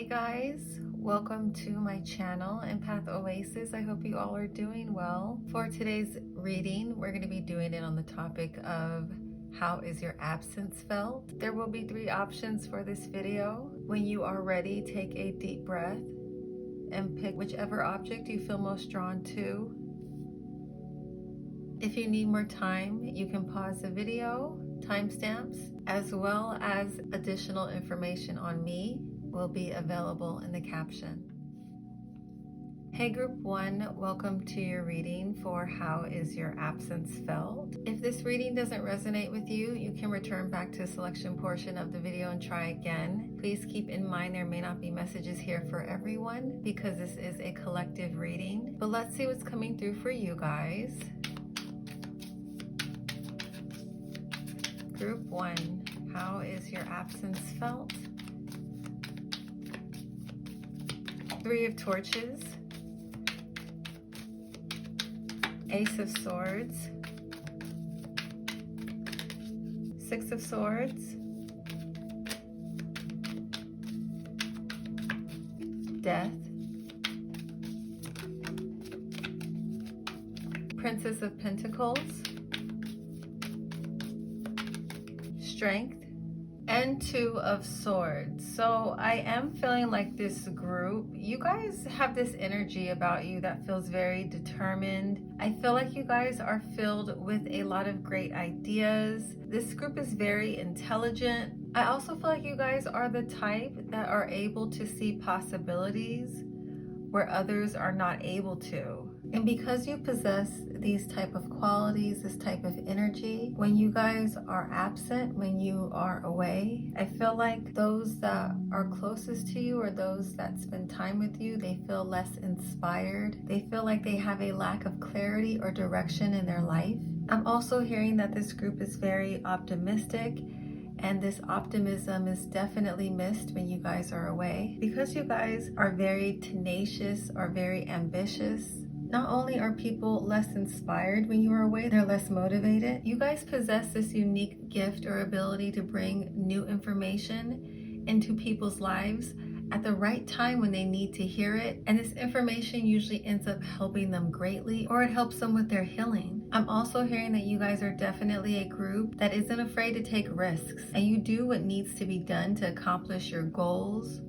Hey guys, welcome to my channel, EmpathOasis. I hope you all are doing well. For today's reading, we're going to be doing it on the topic of how is your absence felt? There will be 3 options for this video. When you are ready, take a deep breath and pick whichever object you feel most drawn to. If you need more time, you can pause the video. Timestamps as well as additional information on me will be available in the caption. Hey group 1, welcome to your reading for how is your absence felt. If this reading doesn't resonate with you, you can return back to the selection portion of the video and try again. Please keep in mind there may not be messages here for everyone because this is a collective reading. But let's see what's coming through for you guys. Group 1, how is your absence felt? 3 of Torches, Ace of Swords, 6 of Swords, Death, Princess of Pentacles, Strength, and 2 of Swords. So I am feeling like this group, you guys have this energy about you that feels very determined. I feel like you guys are filled with a lot of great ideas. This group is very intelligent. I also feel like you guys are the type that are able to see possibilities where others are not able to. And because you possess these type of qualities, this type of energy, when you guys are absent, when you are away, I feel like those that are closest to you or those that spend time with you, they feel less inspired. They feel like they have a lack of clarity or direction in their life. I'm also hearing that this group is very optimistic, and this optimism is definitely missed when you guys are away. Because you guys are very tenacious or very ambitious, not only are people less inspired when you are away, they're less motivated. You guys possess this unique gift or ability to bring new information into people's lives at the right time when they need to hear it. And this information usually ends up helping them greatly, or it helps them with their healing. I'm also hearing that you guys are definitely a group that isn't afraid to take risks, and you do what needs to be done to accomplish your goals.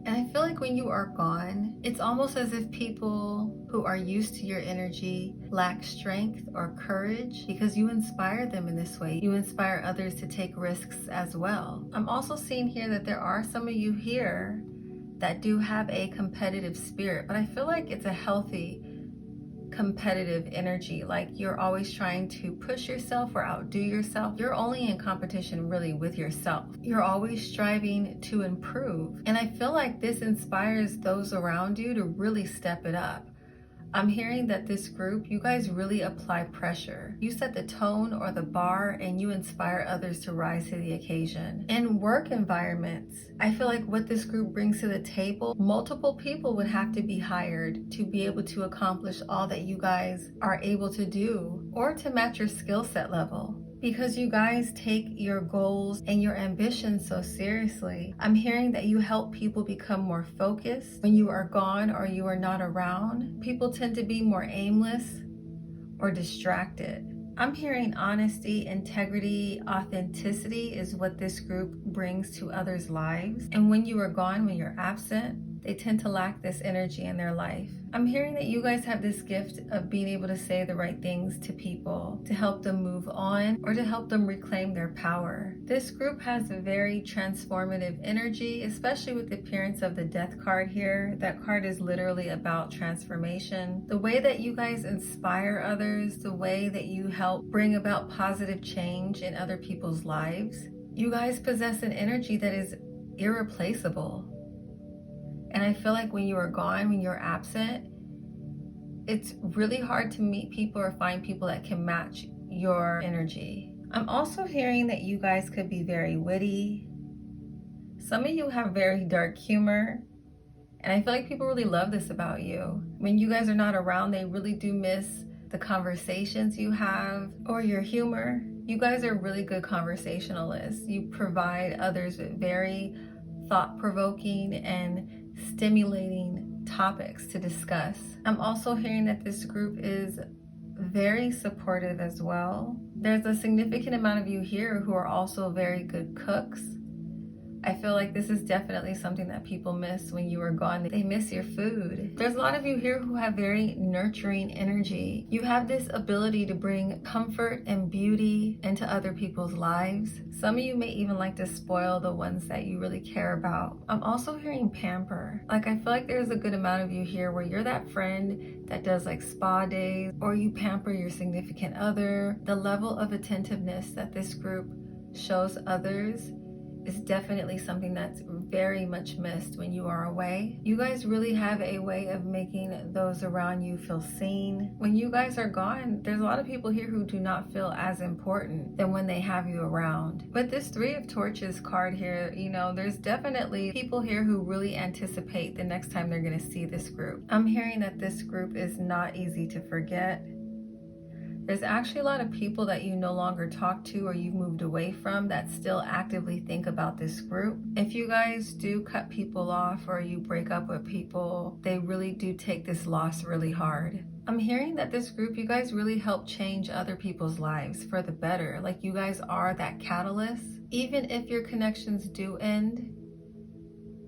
And I feel like when you are gone, it's almost as if people who are used to your energy lack strength or courage because you inspire them in this way. You inspire others to take risks as well. I'm also seeing here that there are some of you here that do have a competitive spirit, but I feel like it's a healthy competitive energy. Like you're always trying to push yourself or outdo yourself. You're only in competition really with yourself. You're always striving to improve. And I feel like this inspires those around you to really step it up. I'm hearing that this group, you guys really apply pressure. You set the tone or the bar and you inspire others to rise to the occasion. In work environments, I feel like what this group brings to the table, multiple people would have to be hired to be able to accomplish all that you guys are able to do or to match your skill set level. Because you guys take your goals and your ambitions so seriously. I'm hearing that you help people become more focused. When you are gone or you are not around, people tend to be more aimless or distracted. I'm hearing honesty, integrity, authenticity is what this group brings to others' lives. And when you are gone, when you're absent, they tend to lack this energy in their life. I'm hearing that you guys have this gift of being able to say the right things to people to help them move on or to help them reclaim their power. This group has a very transformative energy, especially with the appearance of the Death card here. That card is literally about transformation. The way that you guys inspire others, the way that you help bring about positive change in other people's lives. You guys possess an energy that is irreplaceable. And I feel like when you are gone, when you're absent, it's really hard to meet people or find people that can match your energy. I'm also hearing that you guys could be very witty. Some of you have very dark humor. And I feel like people really love this about you. When you guys are not around, they really do miss the conversations you have or your humor. You guys are really good conversationalists. You provide others with very thought-provoking and stimulating topics to discuss. I'm also hearing that this group is very supportive as well. There's a significant amount of you here who are also very good cooks. I feel like this is definitely something that people miss when you are gone. They miss your food. There's a lot of you here who have very nurturing energy. You have this ability to bring comfort and beauty into other people's lives. Some of you may even like to spoil the ones that you really care about. I'm also hearing pamper. Like, I feel like there's a good amount of you here where you're that friend that does like spa days, or you pamper your significant other. The level of attentiveness that this group shows others is definitely something that's very much missed when you are away. You guys really have a way of making those around you feel seen. When you guys are gone, there's a lot of people here who do not feel as important than when they have you around. But this Three of Torches card here, you know, there's definitely people here who really anticipate the next time they're going to see this group. I'm hearing that this group is not easy to forget. There's actually a lot of people that you no longer talk to or you've moved away from that still actively think about this group. If you guys do cut people off or you break up with people, they really do take this loss really hard. I'm hearing that this group, you guys really help change other people's lives for the better. Like, you guys are that catalyst. Even if your connections do end,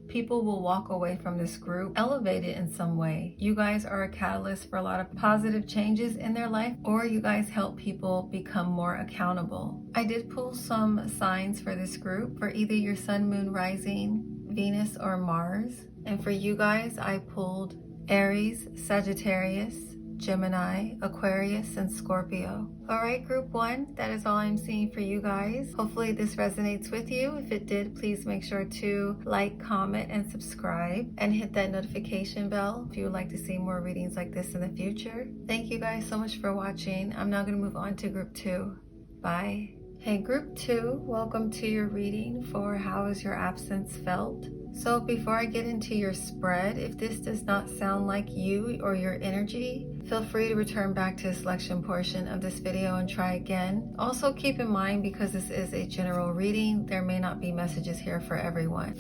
people will walk away from this group elevated in some way. You guys are a catalyst for a lot of positive changes in their life, or you guys help people become more accountable. I did pull some signs for this group for either your sun, moon, rising, Venus, or Mars. And for you guys, I pulled Aries, Sagittarius, Gemini, Aquarius, and Scorpio. All right, group one, that is all I'm seeing for you guys. Hopefully this resonates with you. If it did, please make sure to like, comment, and subscribe, and hit that notification bell if you would like to see more readings like this in the future. Thank you guys so much for watching. I'm now going to move on to group two. Bye. Hey, group two, welcome to your reading for How Is Your Absence Felt? So before I get into your spread, if this does not sound like you or your energy, feel free to return back to the selection portion of this video and try again. Also keep in mind, because this is a general reading, there may not be messages here for everyone.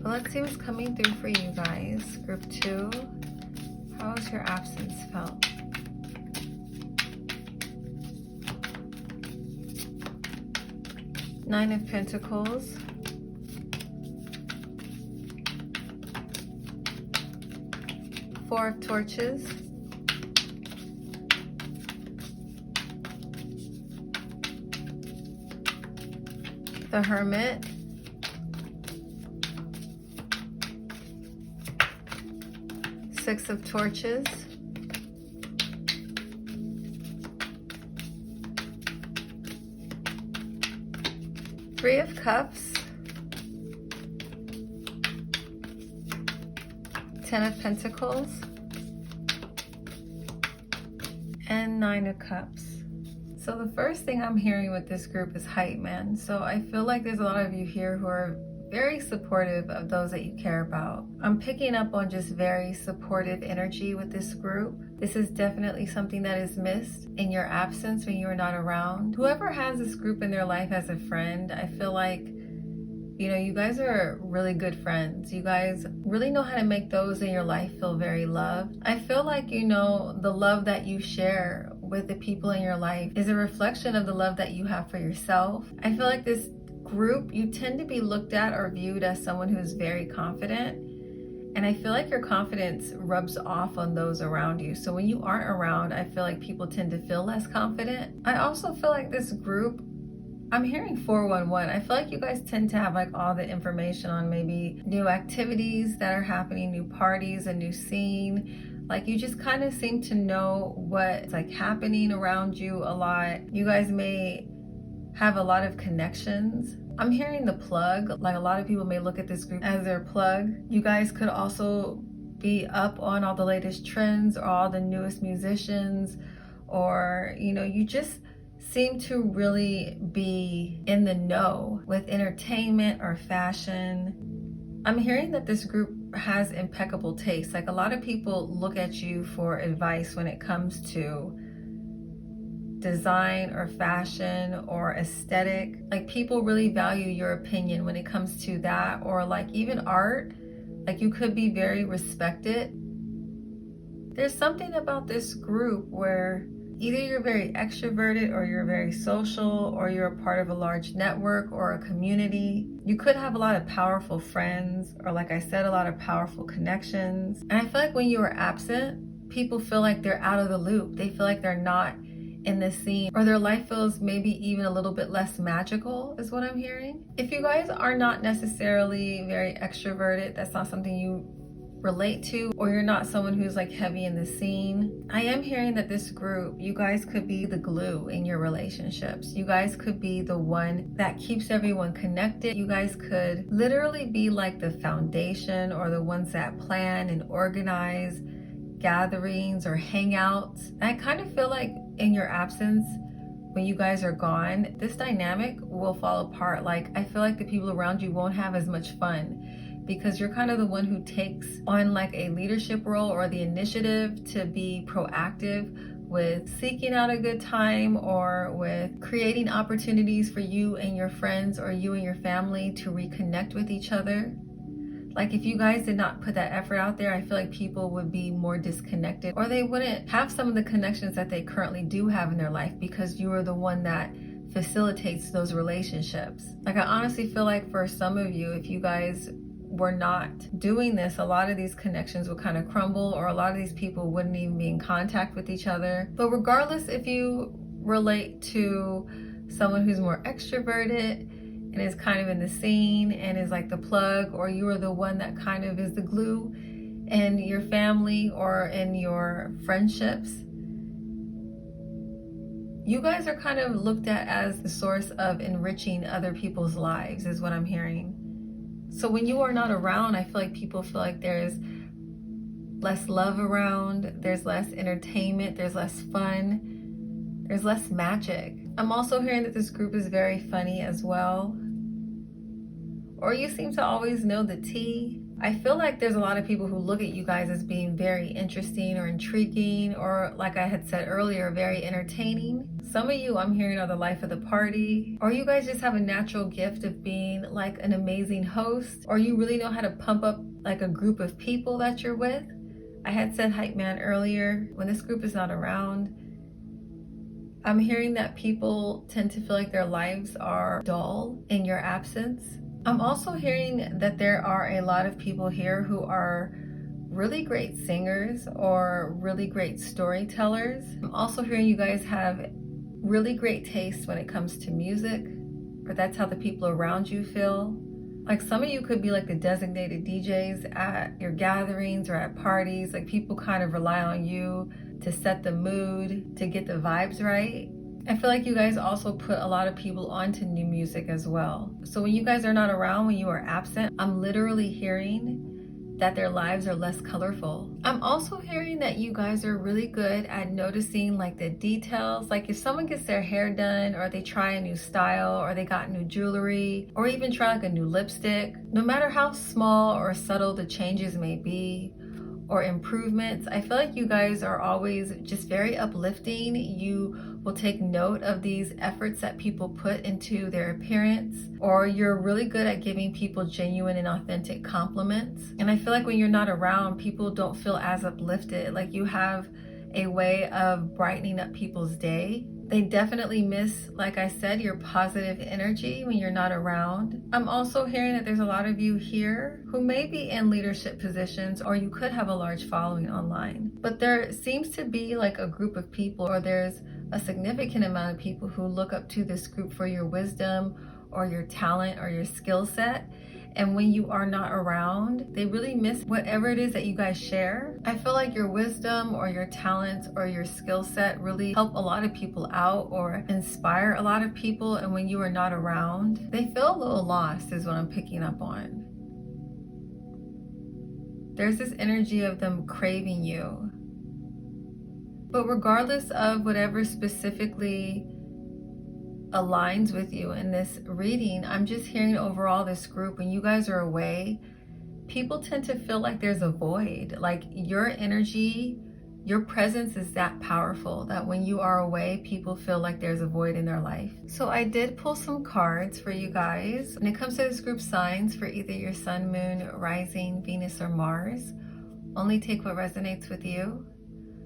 But let's see what's coming through for you guys. Group two, how has your absence felt? Nine of Pentacles. Four of Torches. The Hermit. Six of Torches. Three of Cups. 10 of Pentacles. And 9 of Cups. So the first thing I'm hearing with this group is hype, man. So I feel like there's a lot of you here who are very supportive of those that you care about. I'm picking up on just very supportive energy with this group. This is definitely something that is missed in your absence when you are not around. Whoever has this group in their life as a friend, I feel like, you know, you guys are really good friends. You guys really know how to make those in your life feel very loved. I feel like, you know, the love that you share with the people in your life is a reflection of the love that you have for yourself. I feel like this group, you tend to be looked at or viewed as someone who's very confident. And I feel like your confidence rubs off on those around you. So when you aren't around, I feel like people tend to feel less confident. I also feel like this group, I'm hearing 411. I feel like you guys tend to have like all the information on maybe new activities that are happening, new parties, a new scene. Like, you just kind of seem to know what's like happening around you a lot. You guys may have a lot of connections. I'm hearing the plug. Like, a lot of people may look at this group as their plug. You guys could also be up on all the latest trends or all the newest musicians, or, you know, you just seem to really be in the know with entertainment or fashion. I'm hearing that this group has impeccable taste. Like, a lot of people look at you for advice when it comes to design or fashion or aesthetic. Like people really value your opinion when it comes to that, or like even art. Like you could be very respected. There's something about this group where either you're very extroverted or you're very social or you're a part of a large network or a community. You could have a lot of powerful friends or, like I said, a lot of powerful connections. And I feel like when you are absent, people feel like they're out of the loop. They feel like they're not in the scene, or their life feels maybe even a little bit less magical, is what I'm hearing. If you guys are not necessarily very extroverted, that's not something you relate to, or you're not someone who's like heavy in the scene, I am hearing that this group, you guys could be the glue in your relationships. You guys could be the one that keeps everyone connected. You guys could literally be like the foundation or the ones that plan and organize gatherings or hangouts. And I kind of feel like in your absence, when you guys are gone, this dynamic will fall apart. Like I feel like the people around you won't have as much fun, because you're kind of the one who takes on like a leadership role or the initiative to be proactive with seeking out a good time, or with creating opportunities for you and your friends or you and your family to reconnect with each other. Like if you guys did not put that effort out there, I feel like people would be more disconnected, or they wouldn't have some of the connections that they currently do have in their life, because you are the one that facilitates those relationships. Like I honestly feel like for some of you, if you guys were not doing this, a lot of these connections would kind of crumble, or a lot of these people wouldn't even be in contact with each other. But regardless, if you relate to someone who's more extroverted and is kind of in the scene and is like the plug, or you are the one that kind of is the glue in your family or in your friendships, you guys are kind of looked at as the source of enriching other people's lives, is what I'm hearing. So when you are not around, I feel like people feel like there's less love around, there's less entertainment, there's less fun, there's less magic. I'm also hearing that this group is very funny as well. Or you seem to always know the tea. I feel like there's a lot of people who look at you guys as being very interesting or intriguing, or like I had said earlier, very entertaining. Some of you I'm hearing are the life of the party, or you guys just have a natural gift of being like an amazing host, or you really know how to pump up like a group of people that you're with. I had said hype man earlier. When this group is not around, I'm hearing that people tend to feel like their lives are dull in your absence. I'm also hearing that there are a lot of people here who are really great singers or really great storytellers. I'm also hearing you guys have really great taste when it comes to music, or that's how the people around you feel. Like some of you could be like the designated DJs at your gatherings or at parties. Like people kind of rely on you to set the mood, to get the vibes right. I feel like you guys also put a lot of people onto new music as well. So when you guys are not around, when you are absent, I'm literally hearing that their lives are less colorful. I'm also hearing that you guys are really good at noticing like the details. Like if someone gets their hair done, or they try a new style, or they got new jewelry, or even try like a new lipstick, no matter how small or subtle the changes may be, or improvements, I feel like you guys are always just very uplifting. You will take note of these efforts that people put into their appearance, or you're really good at giving people genuine and authentic compliments. And I feel like when you're not around, people don't feel as uplifted. Like you have a way of brightening up people's day. They definitely miss, like I said, your positive energy when you're not around. I'm also hearing that there's a lot of you here who may be in leadership positions, or you could have a large following online. But there seems to be like a group of people, or there's a significant amount of people who look up to this group for your wisdom or your talent or your skill set. And when you are not around, they really miss whatever it is that you guys share. I feel like your wisdom or your talents or your skill set really help a lot of people out or inspire a lot of people. And when you are not around, they feel a little lost, is what I'm picking up on. There's this energy of them craving you. But regardless of whatever specifically aligns with you in this reading, I'm just hearing overall this group, when you guys are away, people tend to feel like there's a void. Like your energy Your presence is that powerful that when you are away, people feel like there's a void in their life. So I did pull some cards for you guys. When it comes to this group signs for either your sun, moon, rising, Venus, or Mars, only take what resonates with you.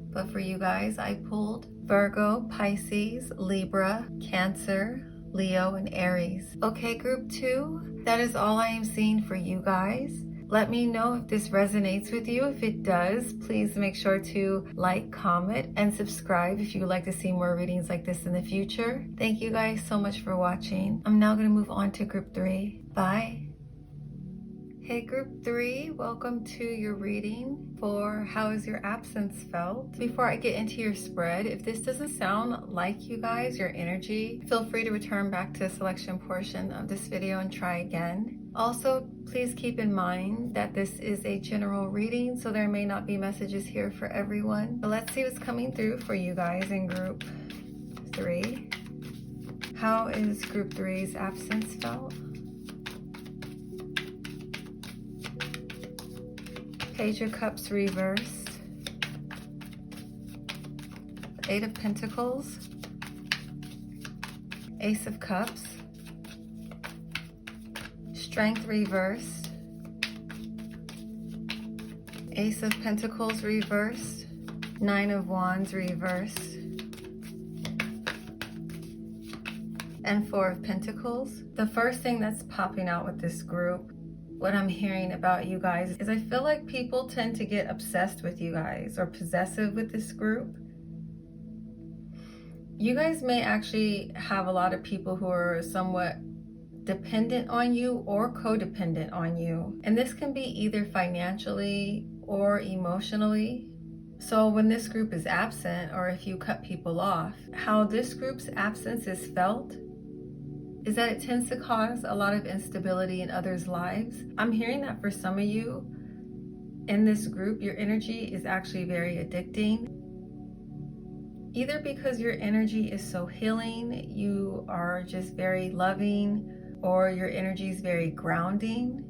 But for you guys, I pulled Virgo, Pisces, Libra, Cancer, Leo, and Aries. Okay, group 2, that is all I am seeing for you guys. Let me know if this resonates with you. If it does, please make sure to like, comment, and subscribe if you would like to see more readings like this in the future. Thank you guys so much for watching. I'm now going to move on to group 3. Bye. Hey group 3, welcome to your reading for how has your absence felt. Before I get into your spread, if this doesn't sound like you guys, your energy, feel free to return back to the selection portion of this video and try again. Also, please keep in mind that this is a general reading, so there may not be messages here for everyone. But let's see what's coming through for you guys in group 3. How is group 3's absence felt? Page of Cups reversed, 8 of Pentacles, Ace of Cups, Strength reversed, Ace of Pentacles reversed, 9 of Wands reversed, and 4 of Pentacles. The first thing that's popping out with this group, what I'm hearing about you guys, is I feel like people tend to get obsessed with you guys or possessive with this group. You guys may actually have a lot of people who are somewhat dependent on you or codependent on you. And this can be either financially or emotionally. So when this group is absent, or if you cut people off, how this group's absence is felt is that it tends to cause a lot of instability in others' lives. I'm hearing that for some of you in this group, your energy is actually very addicting. Either because your energy is so healing, you are just very loving, or your energy is very grounding,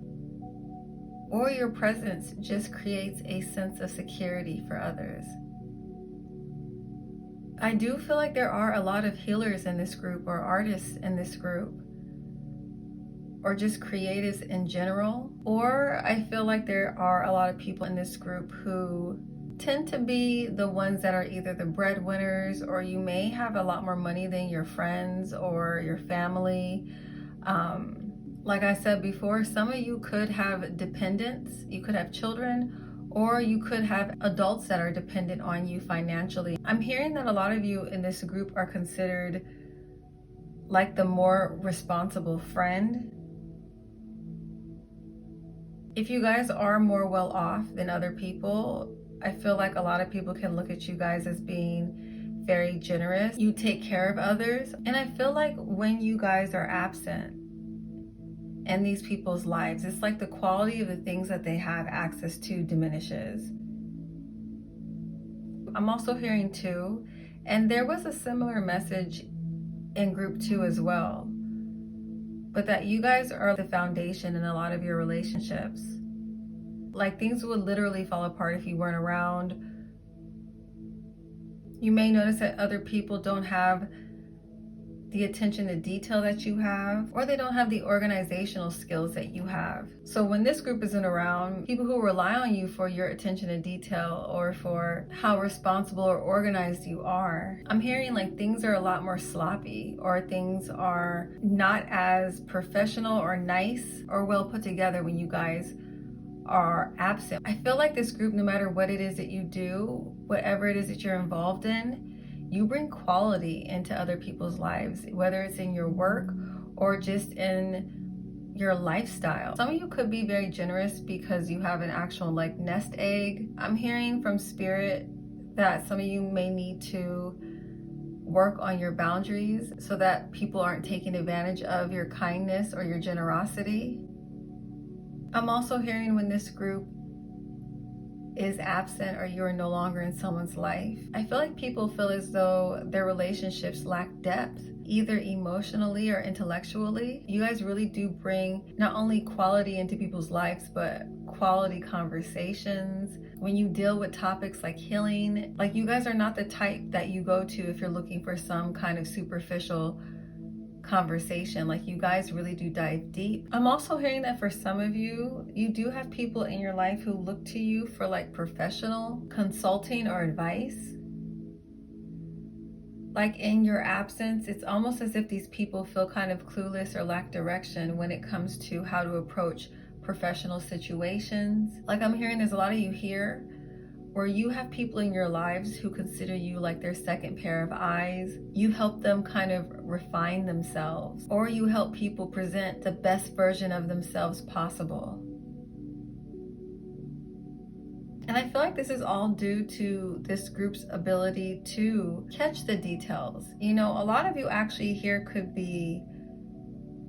or your presence just creates a sense of security for others. I do feel like there are a lot of healers in this group, or artists in this group, or just creatives in general. Or I feel like there are a lot of people in this group who tend to be the ones that are either the breadwinners, or you may have a lot more money than your friends or your family. Like I said before, some of you could have dependents, you could have children, or you could have adults that are dependent on you financially. I'm hearing that a lot of you in this group are considered like the more responsible friend. If you guys are more well off than other people, I feel like a lot of people can look at you guys as being very generous. You take care of others. And I feel like when you guys are absent in these people's lives, it's like the quality of the things that they have access to diminishes. I'm also hearing too, and there was a similar message in group 2 as well, but that you guys are the foundation in a lot of your relationships. Like things would literally fall apart if you weren't around. You may notice that other people don't have the attention to detail that you have, or they don't have the organizational skills that you have. So when this group isn't around, people who rely on you for your attention to detail or for how responsible or organized you are, I'm hearing like things are a lot more sloppy, or things are not as professional or nice or well put together when you guys are absent. I feel like this group, no matter what it is that you do, whatever it is that you're involved in, you bring quality into other people's lives, whether it's in your work or just in your lifestyle. Some of you could be very generous because you have an actual like nest egg. I'm hearing from spirit that some of you may need to work on your boundaries so that people aren't taking advantage of your kindness or your generosity. I'm also hearing when this group is absent or you are no longer in someone's life, I feel like people feel as though their relationships lack depth, either emotionally or intellectually. You guys really do bring not only quality into people's lives, but quality conversations. When you deal with topics like healing, like you guys are not the type that you go to if you're looking for some kind of superficial conversation. Like you guys really do dive deep. I'm also hearing that for some of you, you do have people in your life who look to you for like professional consulting or advice. Like in your absence, it's almost as if these people feel kind of clueless or lack direction when it comes to how to approach professional situations. Like I'm hearing there's a lot of you here where you have people in your lives who consider you like their second pair of eyes. You help them kind of refine themselves, or you help people present the best version of themselves possible. And I feel like this is all due to this group's ability to catch the details. You know, a lot of you actually here could be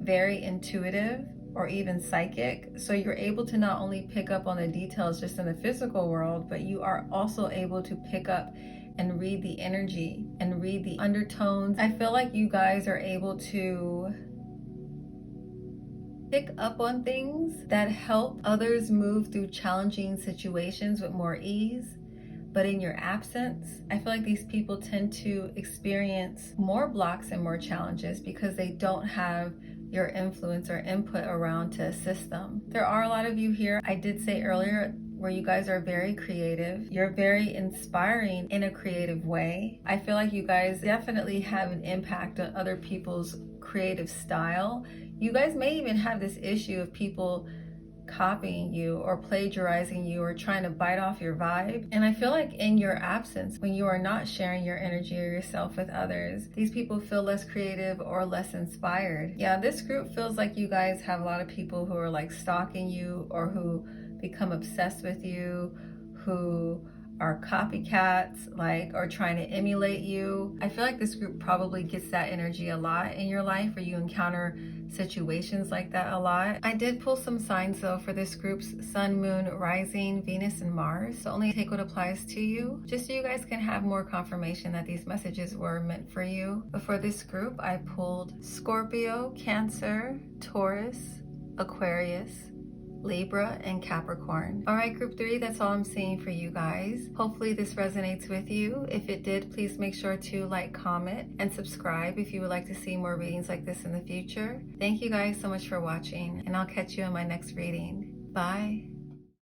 very intuitive or even psychic. So you're able to not only pick up on the details just in the physical world, but you are also able to pick up and read the energy and read the undertones. I feel like you guys are able to pick up on things that help others move through challenging situations with more ease. But in your absence, I feel like these people tend to experience more blocks and more challenges because they don't have your influence or input around to assist them. There are a lot of you here, I did say earlier, where you guys are very creative. You're very inspiring in a creative way. I feel like you guys definitely have an impact on other people's creative style. You guys may even have this issue of people copying you or plagiarizing you or trying to bite off your vibe. And I feel like in your absence, when you are not sharing your energy or yourself with others, these people feel less creative or less inspired. Yeah, this group feels like you guys have a lot of people who are like stalking you or who become obsessed with you, who are copycats, like, or trying to emulate you. I feel like this group probably gets that energy a lot in your life, where you encounter situations like that a lot. I did pull some signs though for this group's sun, moon, rising, Venus, and Mars. So only take what applies to you, just so you guys can have more confirmation that these messages were meant for you. But for this group, I pulled Scorpio, Cancer, Taurus, Aquarius, Libra, and Capricorn. All right, group 3, that's all I'm seeing for you guys. Hopefully this resonates with you. If it did, please make sure to like, comment, and subscribe if you would like to see more readings like this in the future. Thank you guys so much for watching, and I'll catch you in my next reading. Bye.